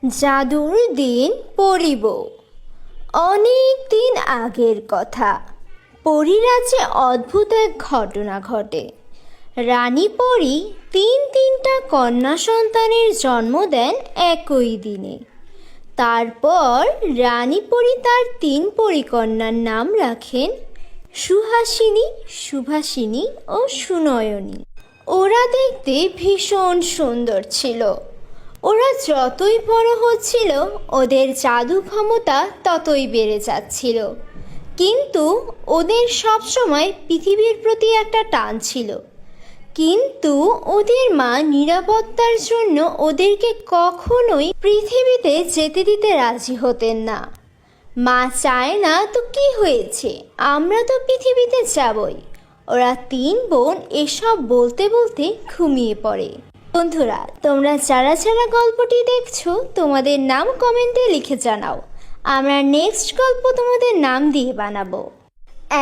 জাদুর দিন পড়িব। অনেক দিন আগের কথা। পরীরাজ্যে অদ্ভুত এক ঘটনা ঘটে। রানী পরী তিনটা কন্যা সন্তানের জন্ম দেন একই দিনে। তারপর রানী পরী তার তিন পরীকন্যার নাম রাখেন সুহাসিনী, সুভাষিনী ও সুনয়নী। ওরা দেখতে ভীষণ সুন্দর ছিল। ওরা যতই বড় হচ্ছিল ওদের জাদু ক্ষমতা ততই বেড়ে যাচ্ছিল। কিন্তু ওদের সবসময় পৃথিবীর প্রতি একটা টান ছিল। কিন্তু ওদের মা নিরাপত্তার জন্য ওদেরকে কখনোই পৃথিবীতে যেতে দিতে রাজি হতেন না। মা চায় না তো কি হয়েছে, আমরা তো পৃথিবীতে যাবই। ওরা তিন বোন এসব বলতে বলতে ঘুমিয়ে পড়ে। বন্ধুরা, তোমরা যারা যারা গল্পটি দেখছো তোমাদের নাম কমেন্টে লিখে জানাও। আমরা নেক্সট গল্প তোমাদের নাম দিয়ে বানাবো।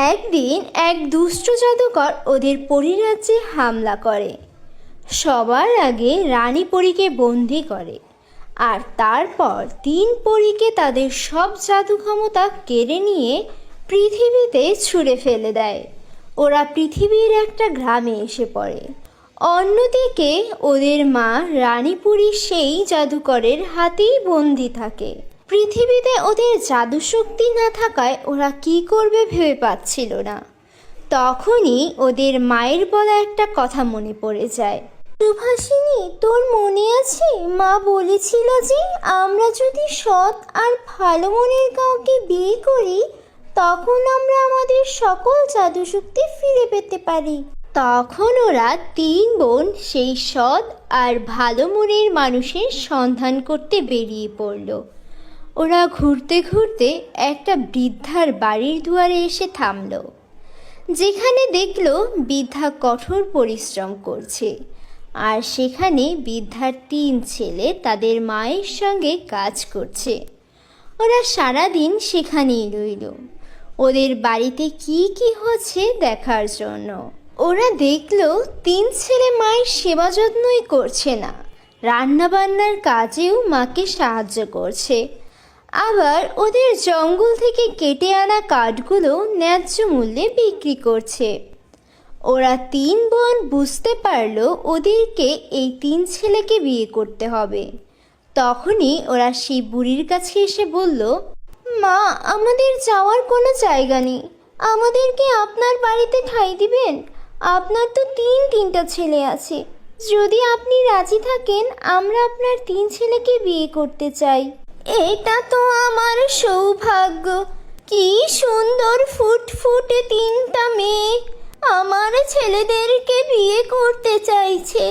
একদিন এক দুষ্ট জাদুকর ওদের পরীরাজ্যে হামলা করে। সবার আগে রানী পরীকে বন্দি করে, আর তারপর তিন পরীকে তাদের সব জাদু ক্ষমতা কেড়ে নিয়ে পৃথিবীতে ছুঁড়ে ফেলে দেয়। ওরা পৃথিবীর একটা গ্রামে এসে পড়ে। অন্যদিকে ওদের মা রানীপুরী সেই জাদুকরের হাতেই বন্দি থাকে। পৃথিবীতে ওদের জাদু শক্তি না থাকায় ওরা কি করবে ভেবে পাচ্ছিল না। তখনই ওদের মায়ের বলা একটা কথা মনে পড়ে যায়। সুভাষিনী, তোর মনে আছে মা বলেছিল যে আমরা যদি সৎ আর ভালো মনের কাউকে বিয়ে করি তখন আমরা আমাদের সকল জাদু শক্তি ফিরে পেতে পারি। তখন ওরা তিন বোন সেই সৎ আর ভালো মনের মানুষের সন্ধান করতে বেরিয়ে পড়ল। ওরা ঘুরতে ঘুরতে একটা বৃদ্ধার বাড়ির দুয়ারে এসে থামল, যেখানে দেখল বৃদ্ধা কঠোর পরিশ্রম করছে, আর সেখানে বৃদ্ধার তিন ছেলে তাদের মায়ের সঙ্গে কাজ করছে। ওরা সারাদিন সেখানেই রইল ওদের বাড়িতে কি কি হচ্ছে দেখার জন্য। ওরা দেখল তিন ছেলে মায়ের সেবা যত্নই করছে না, রান্নাবান্নার কাজেও মাকে সাহায্য করছে। আবার ওদের জঙ্গল থেকে কেটে আনা কাঠগুলো ন্যায্য মূল্যে বিক্রি করছে। ওরা তিন বোন বুঝতে পারল ওদেরকে এই তিন ছেলেকে বিয়ে করতে হবে। তখনই ওরা সেই বুড়ির কাছে এসে বলল, মা, আমাদের যাওয়ার কোনো জায়গা নেই, আমাদেরকে আপনার বাড়িতে ঠাঁই দিবেন? আপনার তো তিনটা ছেলে আছে। যদি আপনি রাজি থাকেন আমরা আপনার তিন ছেলেকে বিয়ে করতে চাই। এটা তো আমার সৌভাগ্য। কি সুন্দর ফুটফুটে তিনটা মেয়ে আমার ছেলেদেরকে বিয়ে করতে চাইছে।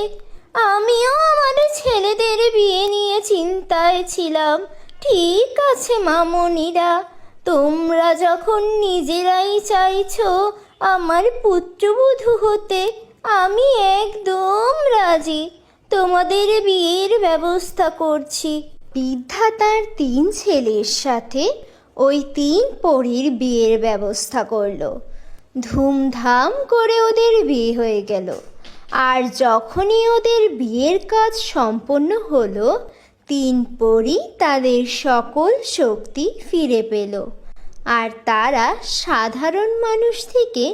আমিও আমার ছেলেদের বিয়ে নিয়ে চিন্তায় ছিলাম। ঠিক আছে মামনিরা, তোমরা যখন নিজেরাই চাইছো আমার পুত্রবধূ হতে, আমি একদম রাজি। তোমাদের বিয়ের ব্যবস্থা করছি। বৃদ্ধা তার তিন ছেলের সাথে ওই তিন পরীর বিয়ের ব্যবস্থা করলো। ধুমধাম করে ওদের বিয়ে হয়ে গেল। আর যখনই ওদের বিয়ের কাজ সম্পন্ন হলো তিন পরী তাদের সকল শক্তি ফিরে পেল, আর তারা সাধারণ মানুষ থেকে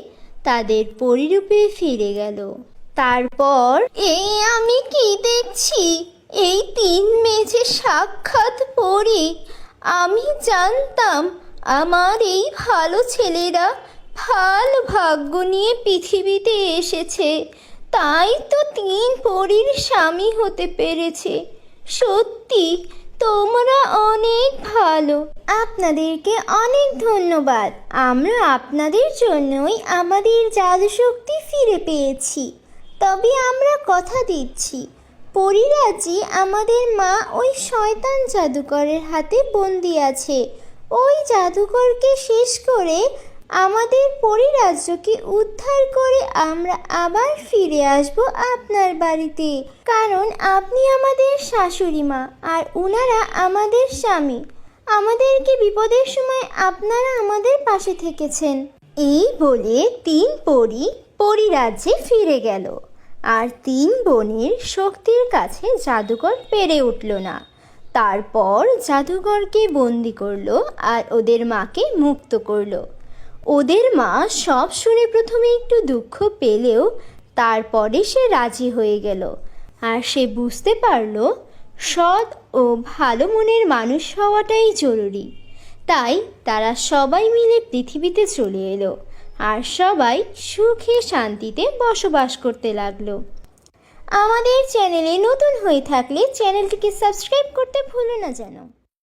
তাদের পরিরূপে ফিরে গেল। তারপর এই আমি কি দেখছি, এই তিন মেঝে সাক্ষাৎ পরী। আমি জানতাম আমার এই ভালো ছেলেরা ভালো ভাগ্য নিয়ে পৃথিবীতে এসেছে, তাই তো তিন পরীর স্বামী হতে পেরেছে। সত্যি তোমরা অনেক ভালো। আপনাদেরকে অনেক ধন্যবাদ। আমরা আপনাদের জন্যই আমাদের জাদুশক্তি ফিরে পেয়েছি। তবে আমরা কথা দিচ্ছি, পরীরাজ্যে আমাদের মা ওই শয়তান জাদুকরের হাতে বন্দি আছে। ওই জাদুকরকে শেষ করে আমাদের পরীরাজ্যকে উদ্ধার করে আমরা আবার ফিরে আসব আপনার বাড়িতে। কারণ আপনি আমাদের শাশুড়ি মা আর উনারা আমাদের স্বামী। আমাদেরকে বিপদের সময় আপনারা আমাদের পাশে থেকেছেন। এই বলে তিন পরী পরীরাজ্যে ফিরে গেল। আর তিন বোনের শক্তির কাছে জাদুকর পেরে উঠল না। তারপর জাদুঘরকে বন্দি করলো আর ওদের মাকে মুক্ত করলো। ওদের মা সব শুনে প্রথমে একটু দুঃখ পেলেও তারপরে সে রাজি হয়ে গেল। আর সে বুঝতে পারলো সৎ ও ভালো মনের মানুষ হওয়াটাই জরুরি। তাই তারা সবাই মিলে পৃথিবীতে চলে এলো আর সবাই সুখে শান্তিতে বসবাস করতে লাগলো। আমাদের চ্যানেলে নতুন হয়ে থাকলে চ্যানেলটিকে সাবস্ক্রাইব করতে ভুলো না যেন।